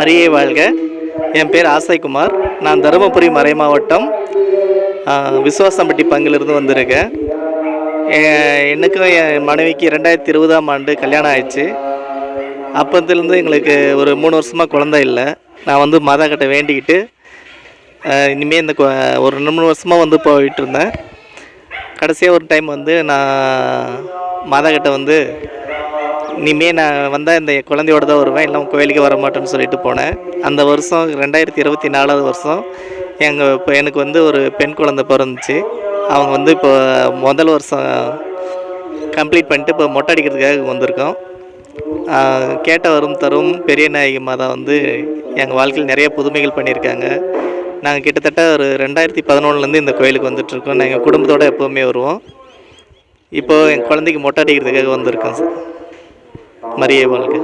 மரியே வாழ்க. என் பேர் ஆசைக்குமார். நான் தருமபுரி மறை மாவட்டம் விசுவாசம்பட்டி பங்கிலிருந்து வந்திருக்கேன். எனக்கும் என் மனைவிக்கு 2020ஆம் ஆண்டு கல்யாணம் ஆயிடுச்சு. அப்போத்துலேருந்து எங்களுக்கு ஒரு 3 வருஷமாக குழந்தை இல்லை. நான் வந்து மாதா கிட்ட வேண்டிக்கிட்டு இனிமேல் இந்த ஒரு 3 வருஷமாக வந்து போயிட்டு இருந்தேன். கடைசியாக ஒரு டைம் வந்து நான் மாதா கிட்ட வந்து இனிமேல் நான் வந்தால் இந்த குழந்தையோடு தான் வருவேன், இல்லை கோயிலுக்கு வர மாட்டேன்னு சொல்லிட்டு போனேன். அந்த வருஷம் 2024 வருஷம் இப்போ எனக்கு வந்து ஒரு பெண் குழந்தை பிறந்துச்சு. அவங்க வந்து இப்போ முதல் வருஷம் கம்ப்ளீட் பண்ணிட்டு இப்போ மொட்டை அடிக்கிறதுக்காக வந்திருக்கோம். கேட்ட வரும் தரும் பெரிய நாயகி மாதா வந்து எங்கள் வாழ்க்கையில் நிறைய புதுமைகள் பண்ணியிருக்காங்க. நாங்கள் கிட்டத்தட்ட ஒரு 2011லேருந்து இந்த கோயிலுக்கு வந்துட்டுருக்கோம். நாங்கள் எங்கள் குடும்பத்தோடு எப்போவுமே வருவோம். இப்போது என் குழந்தைக்கு மொட்டை அடிக்கிறதுக்காக வந்திருக்கோம் சார். மரியே வாழ்க.